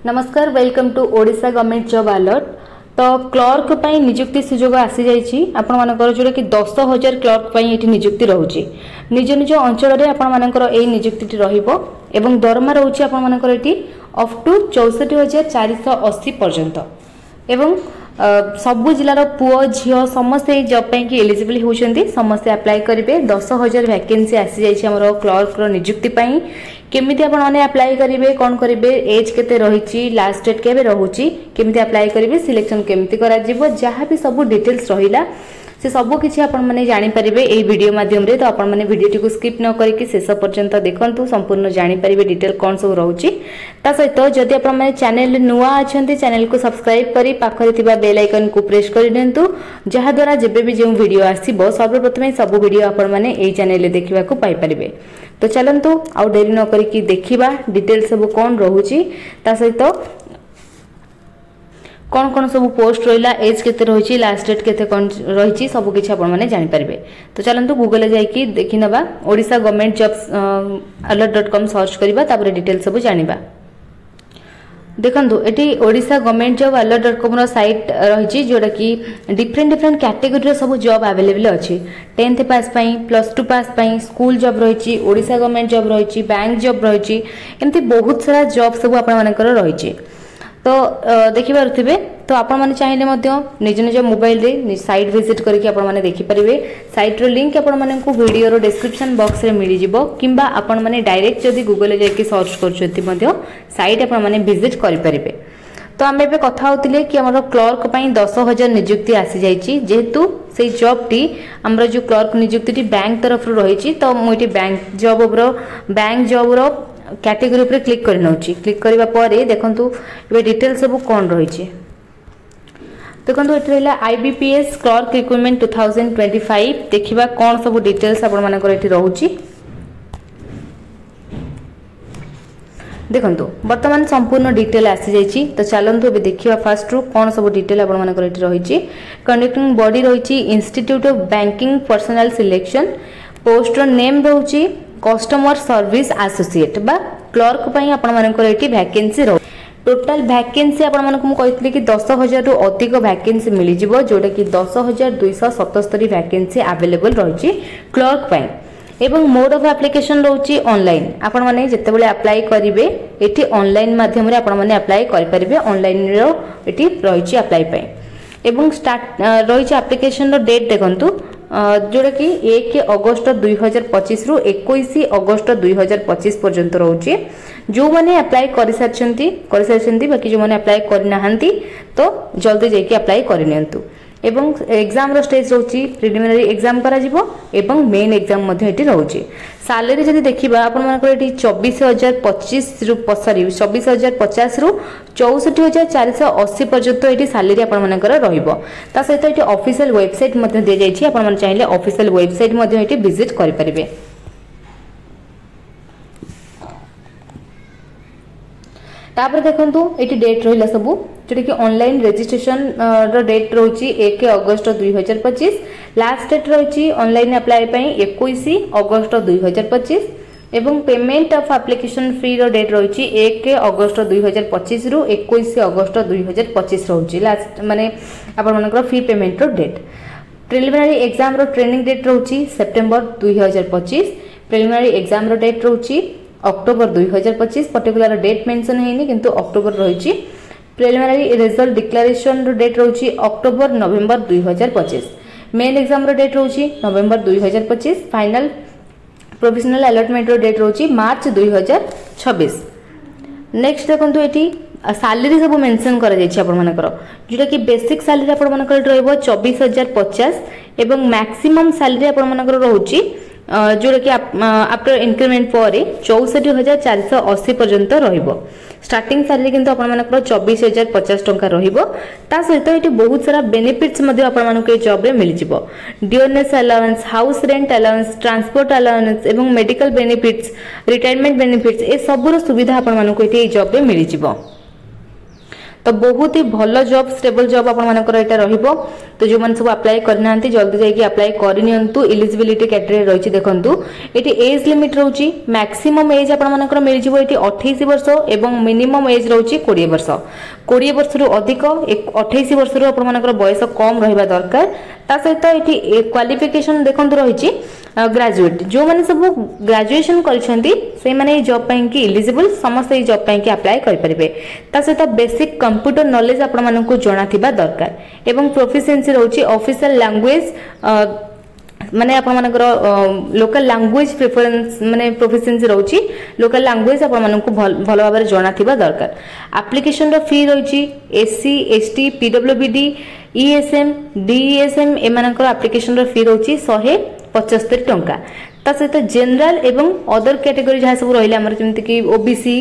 नमस्कार welcome to Odisha government job alert. तो clerk पई नियुक्ति सुजोग आसी जाइछि आपण मानकर जोटा कि 10,000 क्लर्क पई एठी नियुक्ति रहउछि। निज निज अंचल रे आपण मानकर एई नियुक्ति रहइबो एवं दरमा रहउछि आपण मानकर एठी अप टू 64,480 पर्यंत एवं सबु जिलार पुओ झियो समस्त जॉब पई कि एलिजिबल होउछन्ती समस्त अप्लाई करिवे। 10,000 वैकेंसी आसी जाइछि हमरो क्लर्क रो नियुक्ति पई। केमिति आपण माने अप्लाई करिवे कोन करिवे एज केते रहिछि लास्ट डेट केबे रहउछि केमिति अप्लाई करिवे सिलेक्शन केमिति करा जिवो जहा भी सब डिटेल्स रहिला से सब किछि आपण माने जानि परिबे एई वीडियो माध्यम रे। तो आपण माने वीडियो को स्किप न करिकि शेष पर्यंत देखंतु संपूर्ण जानि परिबे डिटेल कोन सब रहउछि। ता सहित जदि आपण माने चैनल नुवा अछंती चैनल को सब्सक्राइब करी पाखरे थिबा बेल आइकन को प्रेस करि देंतु जहा द्वारा जेबे भी जो वीडियो आसीबो सर्वप्रथमे सब वीडियो आपण माने एई चैनल रे देखिबा को पाई परिबे। तो चलंतु आउ देरी न करिकि देखिबा डिटेल सब कोन रहउछि ता सहित कौन कौन सब पोस्ट रहिला एज केते रहिछि लास्ट डेट केते कोन रहिछि सब किछि आपण माने जानि परिबे। तो चलंतु गूगल ले जाई कि देखि नबा Odisha government jobs alert.com search करिबा तापर डिटेल सब जानिबा। देखंतु eighty Odisha government job alert.com रो साइट रहिछि जोडा कि डिफरेंट कैटेगरी रो सब जॉब अवेलेबल अछि। 10th पास पई +2 पास पई स्कूल जॉब रहिछि ओडिशा गवर्नमेंट जॉब रहिछि बैंक जॉब रहिछि एमति बहुत सारा जॉब सब आपण मानकर रहिछि। तो देखि पारुथिबे तो आपण माने चाहिले मध्य निज निज मोबाइल रे साइट विजिट करके आपण माने देखि परिबे। साइट रो लिंक आपण माने को वीडियो रो डिस्क्रिप्शन बॉक्स रे मिलि जिवो किंबा आपण माने डायरेक्ट जदी गूगल ले जाके सर्च करछथि मध्य साइट आपण माने विजिट करि परिबे। तो हम एबे कथा होतिले कि हमरो क्लर्क पई 10,000 नियुक्ति आसी जाइछि जेहेतु से जॉब टी हमरो जो क्लर्क नियुक्ति टी बैंक तरफ रो रहिछि। तो मोइटी बैंक जॉब रो कैटेगरी ऊपर क्लिक कर नउछि। क्लिक करबा परे देखंतु एबे डिटेल सब कोन रहिछि देखंतु एत रहला आईबीपीएस क्लर्क रिक्रूटमेंट 2025 देखिबा कोन सब डिटेल्स आपण मानकर एठी रहउछि। देखंतु वर्तमान संपूर्ण डिटेल आसी जाइछि। तो चलंतु एबे देखिबा फास्ट रो कोन सब डिटेल आपण मानकर एठी रहिछि। कंडक्टिंग बॉडी रहिछि institute of banking personnel selection post रो नेम रहउछि कस्टमर सर्विस एसोसिएट बा क्लर्क पई आपण मानकर एठी वैकेंसी रह। टोटल वैकेंसी आपण मानक मु कहितली कि 10,000 रु अधिक वैकेंसी मिलि जिवो जोटा कि 10,277 वैकेंसी अवेलेबल रहिछि क्लर्क पई एवं मोड ऑफ एप्लीकेशन रहउछि ऑनलाइन। आपण माने जते बेले अप्लाई करिवे एठी ऑनलाइन माध्यम रे आपण माने अप्लाई करि परिबे। ऑनलाइन रो एठी रहिछि अप्लाई पई एवं स्टार्ट रहिछि एप्लीकेशन रो डेट देखंतु जोड़ा कि 1 अगस्त 2025 रु 21 अगस्त 2025 पर्यंत रहउछि। जो माने अप्लाई करि सारछंती बाकी जो माने अप्लाई करि नाहंती तो जल्दी जाई कि अप्लाई करि नियंतु। एवं एग्जाम रो स्टेज रहउछि प्रिलिमिनरी एग्जाम करा जिवो एवं मेन एग्जाम मध्ये एठी रहउछि। सैलरी जदि देखिबा आपण मानकर एठी 24,050 रु 24,050 रु 64,480 पर्यंत एठी सैलरी आपण मानकर रहिबो। ता सहित एठी ऑफिशियल वेबसाइट मध्ये दे जाइछि आपण मन चाहिले ऑफिशियल वेबसाइट मध्ये एठी विजिट करि परिबे। तापर देखंतु एठी डेट रहिला सबु जेटा कि ऑनलाइन रजिस्ट्रेशन रो डेट रहउछि 1 अगस्त 2025 लास्ट डेट रहउछि ऑनलाइन अप्लाई पई 21 अगस्त 2025 एवं पेमेंट ऑफ एप्लीकेशन फी रो डेट रहउछि 1 अगस्त 2025 रु 21 अगस्त 2025 रहउछि लास्ट माने आपण मानकर फी पेमेंट रो डेट। प्रिलिमिनरी एग्जाम रो ट्रेनिंग डेट रहउछि सेप्टेम्बर 2025 प्रिलिमिनरी एग्जाम रो डेट रहउछि अक्टोबर 2025 पर्टिकुलर डेट मेंशन हेनी किंतु अक्टोबर रहिछि। प्रिलिमिनरी रिजल्ट डिक्लेरेशन रो डेट रहउछि अक्टोबर नवंबर 2025 मेन एग्जाम रो डेट रहउछि नवंबर 2025 फाइनल प्रोविजनल अलॉटमेंट रो डेट रहउछि मार्च 2026। नेक्स्ट देखंतु एठी सैलरी सब मेंशन करा जाइछि आपण मानकर जेटा कि बेसिक सैलरी आपण मानकर रहइबो 24,050 एवं मैक्सिमम सैलरी आपण मानकर रहउछि जोड़ा कि आफ्टर इंक्रीमेंट पर 64,480 पर्यंत रहिबो। स्टार्टिंग सैलरी किंतु आपण मानकर 24,050 टंका रहिबो। ता सहित एटी बहुत सारा बेनिफिट्स मध्ये आपण मानक ए जॉब रे मिलि जिवो। Dearness allowance house rent allowance transport allowance एवं मेडिकल बेनिफिट्स रिटायरमेंट बेनिफिट्स ए सब रो सुविधा आपण मानक एटी ए जॉब रे मिलि जिवो। तो बहुत ही भल जॉब स्टेबल जॉब आपण मानकर एटा रहिबो। तो जो मन सब अप्लाई करना जल्दी जाइए अप्लाई करनियंतु। एलिजिबिलिटी कैटेगरी रही देखंतु एटी एज लिमिट रहउची मैक्सिमम एज आपण मानकर मिल जिवो एटी 28 वर्ष एवं मिनिमम एज रहउची 20 वर्ष। 20 वर्ष रु अधिक 28 वर्ष रु आपण मानकर बयस कम रहिबा दरकार। ता सहित एटी क्वालिफिकेशन देखंतु रहिची ग्रेजुएट जो माने सब ग्रेजुएशन करछंती से माने जॉब पई कि एलिजिबल समस्त ए जॉब पई कि अप्लाई कर परिबे। ता सहित बेसिक कंप्यूटर नॉलेज आपण माननको जणा थिबा दरकार एवं प्रोफिशिएंसी रहउची ऑफिशियल लैंग्वेज माने आपण मानकर लोकल लैंग्वेज प्रेफरेंस माने प्रोफिशिएंसी रहउची लोकल लैंग्वेज आपण माननको भलो भाबरे जणा थिबा दरकार। एप्लीकेशन रो फी रहउची एससी एसटी पीडब्ल्यूबीडी ईएसएम डीईएसएम ए मानकर एप्लीकेशन रो फी रहउची 175 टंका। ता सहित जनरल एवं अदर कैटेगरी जहाँ सब रही आमर जमती कि ओबीसी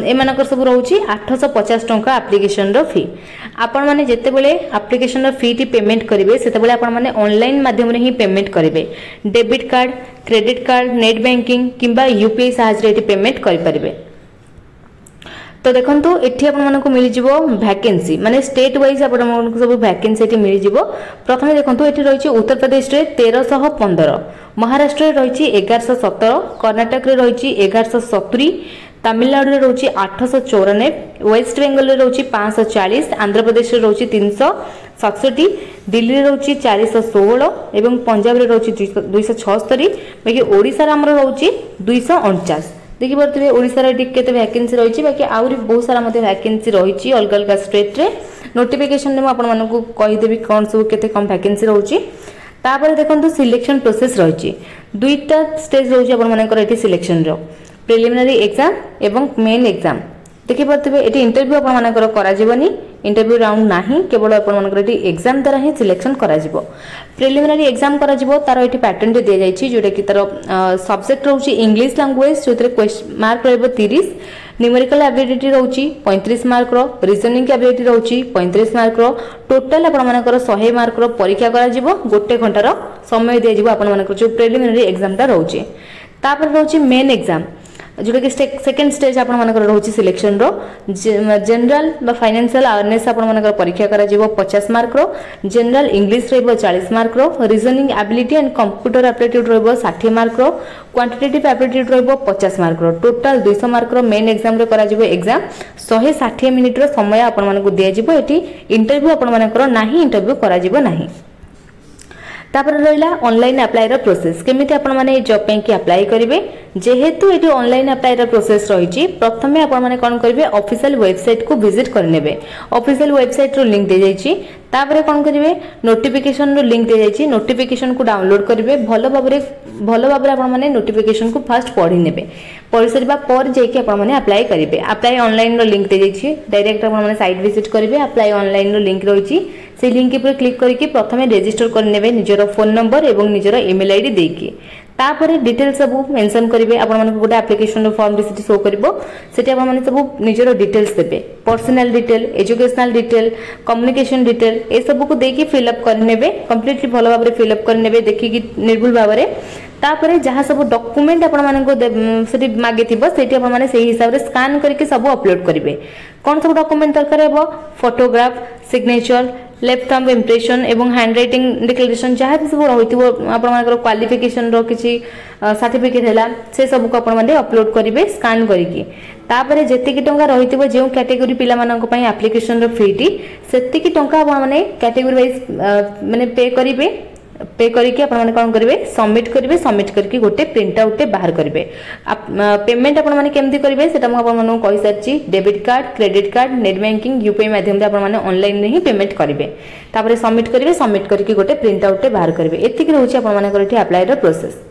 एमानकर सब रोची 850 टंका एप्लीकेशन रो फी। आपण माने जेते बेले एप्लीकेशन रो फी टी पेमेंट करिवे सेते बेले आपण माने ऑनलाइन माध्यम रे ही पेमेंट करिवे। Debit card credit card net banking किंबा यूपीआई सहायता रे पेमेंट करि परिबे। तो देखंतु एठी आपण मानको मिल जिवो वैकेंसी माने स्टेट वाइज आपण मानको सब वैकेंसी एठी मिल जिवो। प्रथमे देखंतु एठी रहिछि उत्तर प्रदेश रे 1315, महाराष्ट्र रे रहिछि 1117, कर्नाटक रे रहिछि 1170, तमिलनाडु रे रहिछि 894, वेस्ट बंगाल रे रहिछि 540, आंध्र प्रदेश रे रहिछि 367, दिल्ली रे रहिछि 416 एवं पंजाब रे रहिछि 276, बाकी ओडिसा रे हमर रहिछि 249। देखि परतबे ओडिसा रे केते वैकेंसी रहिछि बाकी आउरी बहुत सारा मते वैकेंसी रहिछि अलग अलग स्टेट रे। नोटिफिकेशन ने आपण मानकु कहि देबी कोन सब केते कम वैकेंसी रहिछि। तापर देखंतु सिलेक्शन प्रोसेस रहिछि दुईटा स्टेज रहिछि आपण मानकर एठी सिलेक्शन रो प्रिलिमिनरी एग्जाम एवं मेन एग्जाम। देखि परतबे एठी इंटरव्यू आपण मानकर करा जिवनी इंटरव्यू राउंड नाही केवल आपण मानकर एठी एग्जाम द्वारा ही सिलेक्शन करा जिवो। प्रिलिमिनरी एग्जाम करा जिवो तार एठी पैटर्न दे जायछि जोटा कि तार सब्जेक्ट रहउछि इंग्लिश लैंग्वेज जोतरे क्वेश्चन मार्क रहबो 30, न्यूमेरिकल एबिलिटी रहउछि 35 मार्क रो, रीजनिंग एबिलिटी रहउछि 35 मार्क रो। टोटल आपण मानकर 100 मार्क रो परीक्षा करा जिवो। गोटे घंटा रो समय दे जिवो आपण मानकर जो प्रिलिमिनरी एग्जाम ता रहउछि। तापर रहउछि मेन एग्जाम जोटा कि सेकेंड स्टेज आपण मानकर रहउछि सिलेक्शन रो। जनरल बा फाइनेंशियल अवेयरनेस आपण मानकर परीक्षा करा जिवो 50 मार्क रो, जनरल इंग्लिश रहबो 40 मार्क रो, reasoning ability and computer aptitude रहबो 60 मार्क रो, क्वांटिटेटिव एप्टीट्यूड रहबो 50 मार्क रो। टोटल 200 मार्क रो मेन एग्जाम रे करा जिवो एग्जाम। 160 मिनिट रो समय आपण मानकु दिया जिवो। एठी इंटरव्यू आपण मानकर नाही इंटरव्यू करा जिवो नाही। तापर रहिला ऑनलाइन अप्लाई रो प्रोसेस केमिति आपण माने जॉब पे कि अप्लाई करिवे। जेहेतु एटी ऑनलाइन अप्लाई रो प्रोसेस रहिछि प्रथमे आपण माने कोन करिवे ऑफिशियल वेबसाइट को विजिट करनेबे। ऑफिशियल वेबसाइट रो लिंक दे जाइछि। तापर कोन करिवे नोटिफिकेशन रो लिंक दे जाइछि। नोटिफिकेशन को डाउनलोड करिवे। भलो भाबरे आपण माने नोटिफिकेशन को फर्स्ट पढि नेबे। पढि सरिबा पर जेकि आपण माने अप्लाई करिवे। अप्लाई ऑनलाइन रो लिंक दे जाइछि। डायरेक्ट आपण माने साइट विजिट करिवे। अप्लाई ऑनलाइन रो लिंक रहिछि से लिंक पर क्लिक करके प्रथमे रजिस्टर करनेबे निजर फोन नंबर एवं निजर ईमेल आईडी देकी। तापर डिटेल सब मेंशन करिवे। आपण माने गोटे एप्लीकेशन रो फॉर्म दिसिति शो करबो। सेठी आपण माने सब निजर डिटेल्स देबे। Personal detail, educational detail, communication detail ए सब को देकी फिल अप करनेबे। कंप्लीटली भलो भाबरे फिल अप करनेबे देखि कि निर्भुल भाबरे। तापर जहाँ सब डॉक्यूमेंट आपण माने को सेठी मागे थिबो सेठी आपण माने सेही हिसाब रे स्कैन करके सब अपलोड करिवे। कोन सब डॉक्यूमेंट दरकार हेबो photograph, signature, left thumb impression एवं हैंडराइटिंग डिक्लेरेशन जहाँ भी सब रहिथिबो आपण मानकर क्वालिफिकेशन रो किछि सर्टिफिकेट हैला से सब को आपण माने अपलोड करिवे स्कैन करिकि। तापर जेते कि टंका रहिथिबो जे कैटेगरी पिला मानक पई एप्लीकेशन रो फीटी सेते कि टंका आपण माने कैटेगरी वाइज माने पे करके आपण माने कोन करिवे सबमिट करिवे। सबमिट करके गोटे प्रिंट आउट बाहर करिवे। पेमेंट आपण माने केमति करिवे सेटा म आपण माने कहि सारची। Debit card credit card net banking UPI माध्यम से आपण माने ऑनलाइन रे ही पेमेंट करिवे। तापर सबमिट करिवे। सबमिट करके गोटे प्रिंट आउट बाहर करिवे। एतिक रहउची आपण माने करठी अप्लाई रो प्रोसेस।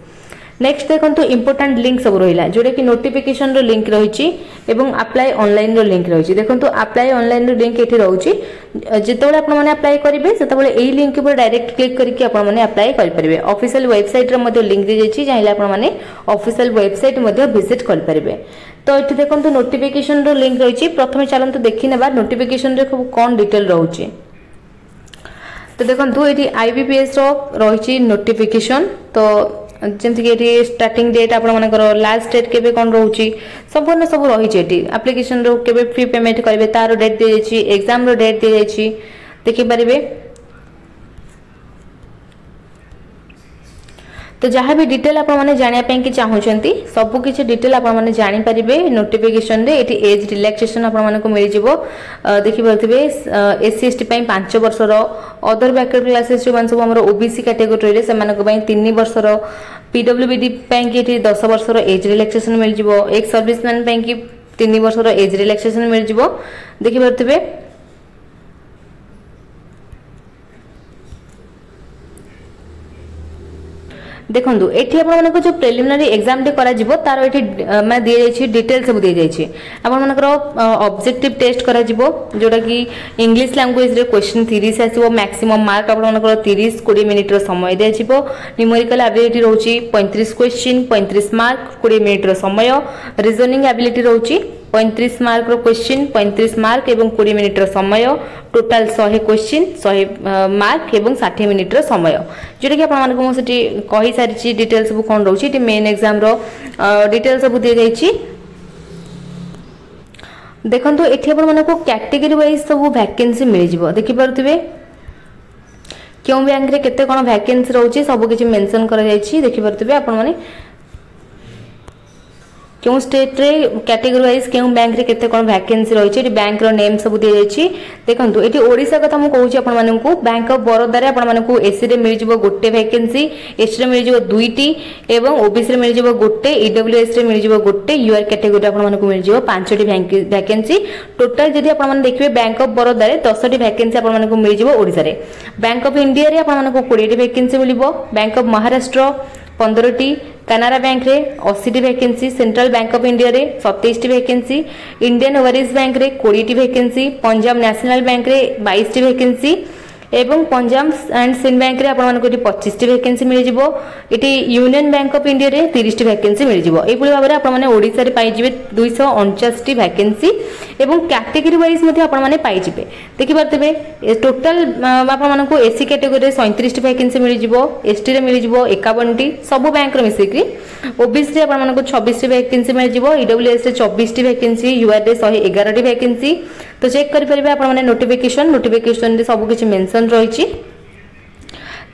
नेक्स्ट देखंतु इंपोर्टेंट लिंक सब रहिला जोडे कि नोटिफिकेशन रो लिंक रहिछि एवं अप्लाई ऑनलाइन रो लिंक रहिछि। देखंतु अप्लाई ऑनलाइन रो लिंक एठी रहउछि। जेतेबेले आपण माने अप्लाई करिवे सेतेबेले एई लिंक पर डायरेक्ट क्लिक करके आपण माने अप्लाई करि परिबे। ऑफिशियल वेबसाइट रो मध्ये लिंक दे जाइछि जाहिला आपण माने ऑफिशियल वेबसाइट मध्ये विजिट करि परिबे। तो एठी देखंतु नोटिफिकेशन रो लिंक रहिछि। प्रथमे चलंतु देखि नेबा नोटिफिकेशन रे कोन डिटेल रहउछि। तो देखंतु एठी आईबीपीएस रो रहिछि नोटिफिकेशन। तो जमती कि स्टार्टिंग डेट आपण मानकर लास्ट डेट केबे कोन रहउची संपूर्ण सब रही छै एटी एप्लीकेशन रो केबे फी पेमेंट करबे तार डेट दे जायछि एग्जाम रो डेट दे जायछि देखि परिबे। तो जहाँ भी डिटेल आपण माने जानिया ପାଇଁ कि चाहउछंती सब किछि डिटेल आपण माने जानि परिबे नोटिफिकेशन रे एटी एज रिलैक्सेशन आपण माने को मिल जिवो देखि परथिबे एससी एसटी पई 5 वर्ष रो अदर बैकवर्ड क्लासेस जो मान सब हमर ओबीसी कैटेगरी रे से माने को पई 3 वर्ष रो पीडब्ल्यूबीडी पई कि एटी 10 वर्ष रो एज रिलैक्सेशन मिल जिवो एक सर्विसमैन पई कि 3 वर्ष रो एज रिलैक्सेशन मिल जिवो देखि परथिबे। देखंतु एठी आपण मानको जो प्रिलिमिनरी एग्जाम टे करा जिवो तार एठी माने दिए जायछि डिटेल सब दिए जायछि आपण मानकर ऑब्जेक्टिव टेस्ट करा जिवो जोटा कि इंग्लिश लैंग्वेज रे क्वेश्चन 30 आसीबो मैक्सिमम मार्क आपण मानकर 30 20 मिनिट रो समय दिया जिवो न्यूमेरिकल एबिलिटी रहउछि 35 क्वेश्चन 35 मार्क 20 मिनिट रो समय रीजनिंग एबिलिटी रहउछि 35 मार्क रो क्वेश्चन 35 मार्क एवं 20 मिनिट रो समय टोटल 100 क्वेश्चन 100 मार्क एवं 60 मिनिट रो समय जोटा कि आपण मानको मो सेठी कहि सारिछि डिटेल सब कोन रहउछि टी मेन एग्जाम रो डिटेल सब दिए जायछि। देखंतु एठी आपण मानको कैटेगरी वाइज सब वैकेंसी मिल जिवो देखि परथिबे क्यों बैंक रे केते कोन वैकेंसी रहउछि सब किछि मेंशन करा जायछि देखि परथिबे आपण माने क्यों स्टेट रे कैटेगरी वाइज क्यों बैंक रे केते कोन वैकेंसी रही छै बैंक रो नेम सब दिए जायछि। देखंतु एटी ओडिसा कथा हम कहूछि आपण माननकु बैंक ऑफ बरोदा रे आपण माननकु एससी रे मिल जिवो गोटे वैकेंसी एसटी रे मिल जिवो दुईटी एवं ओबीसी रे मिल जिवो गोटे ईडब्ल्यूएस रे मिल जिवो गोटे यूआर कैटेगरी आपण माननकु मिल जिवो 5टी वैकेंसी टोटल जदी आपण माने देखिबे बैंक ऑफ बरोदा रे 10टी वैकेंसी आपण माननकु मिल जिवो ओडिसा रे बैंक ऑफ इंडिया रे आपण माननकु 20टी वैकेंसी मिलिबो बैंक ऑफ महाराष्ट्र 15टी कनारा बैंक रे 80टी vacancy central bank of India रे 27टी वैकेंसी इंडियन ओवरसीज बैंक रे 20टी वैकेंसी पंजाब नेशनल बैंक रे 22टी वैकेंसी एवं पंजाब एंड सिंध बैंक रे आपण मानको 25टी वैकेंसी मिल जिवो eighty union bank of India रे 30टी वैकेंसी मिल जिवो एई पुली भाबरे आपण माने ओडिसा रे पाई जिवे 249टी वैकेंसी एवं कैटेगरी वाइज मध्ये आपण माने पाई जिवे देखि परतबे टोटल आपण मानको एससी कैटेगरी रे 37टी वैकेंसी मिल जिवो एसटी रे मिल जिवो 51टी सब बैंक रे मिसिकरी ओबीसी रे आपण मानको 26टी वैकेंसी मिल जिवो ईडब्ल्यूएस रे 24टी वैकेंसी यूआर रे 111टी वैकेंसी तो चेक करि परिबे आपण माने नोटिफिकेशन रे सब किछि मेंशन रहिछि।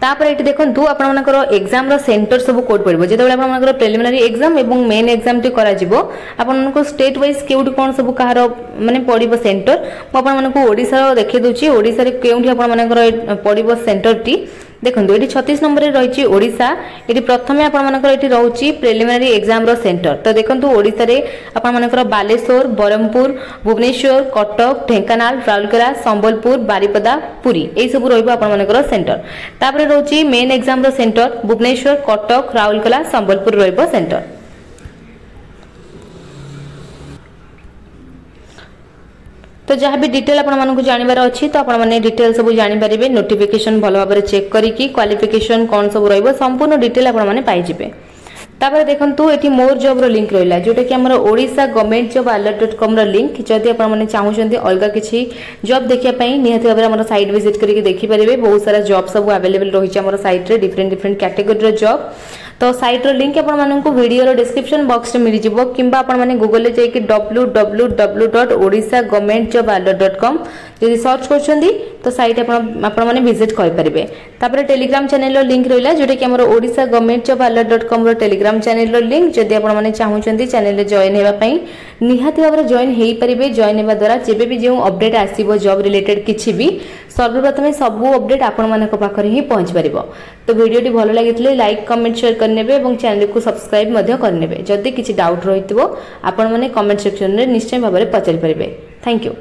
तापर एटी देखंतु आपण मानकर एग्जाम रो सेंटर सब कोड पड़िबो जेतेबेले आपण मानकर प्रिलिमिनरी एग्जाम एवं मेन एग्जाम टी करा जिवो आपण मानको स्टेट वाइज केउडी कोन सब कहार माने पड़िबो सेंटर म आपण मानको ओडिसा रो देखि दोछि ओडिसा रे केउडी आपण मानकर पड़िबो सेंटर टी देखंतु एटी 36 नंबर रे रहिछि ओडिसा एटी प्रथमे आपण मानकर एटी रहउछि प्रिलिमिनरी एग्जाम रो सेंटर तो देखंतु ओडिसा रे आपण मानकर बालेश्वर बरहमपुर भुवनेश्वर कटक ढेंकानाल राउरकेला संबलपुर बारिपदा पुरी एई सब रहइबो आपण मानकर सेंटर तापर रहउछि मेन एग्जाम रो सेंटर भुवनेश्वर कटक राउरकेला संबलपुर रहइबो सेंटर। तो जहाँ भी डिटेल आपण मानकु जानिबार अछि तो आपण माने डिटेल सब जानि परिबे नोटिफिकेशन भलो भाबरे चेक करिकि क्वालिफिकेशन कोन सब रहइबो संपूर्ण डिटेल आपण माने पाइ जिबे। तापर देखंतु एठी मोर जॉब रो लिंक रहिला जोटा कि हमर ओडिसा गवर्नमेंट जॉब alert.com रो लिंक जदि आपण माने चाहुचंती अलगा किछि जॉब देखिया पई निहाती भाबरे हमर साइट विजिट करिकि देखि परिबे बहुत सारा जॉब सब अवेलेबल रहि छै हमर साइट रे डिफरेंट कैटेगरी रो जॉब तो साइट रो लिंक आपण माननकु वीडियो रो डिस्क्रिप्शन बॉक्स रे मिलि जिवो किंबा आपण माने गूगल ले जाई कि www.odishagovernmentjobalert.com यदि सर्च करछंदी तो साइट आपण माने विजिट कर परिबे। तापर टेलीग्राम चैनल रो लिंक रहिला जोटा कि हमर odishagovernmentjobalert.com रो टेलीग्राम चैनल रो लिंक जदि आपण माने चाहुचंदी चैनल रे जॉइन हेबा पई निहाती भाबरे जॉइन हेई परिबे जॉइन हेबा द्वारा जेबे भी जेउ अपडेट आसीबो जॉब रिलेटेड किछि भी सर्वप्रथमे सब अपडेट आपण मानक पाखरे ही पहुंच परिबो। तो वीडियोटी भलो लागितले लाइक कमेंट शेयर करनेबे एवं चैनल को सब्सक्राइब मध्य करनेबे जदि किछि डाउट रहितबो आपण माने कमेंट सेक्शन रे निश्चय भाबरे पचारि परिबे। Thank you.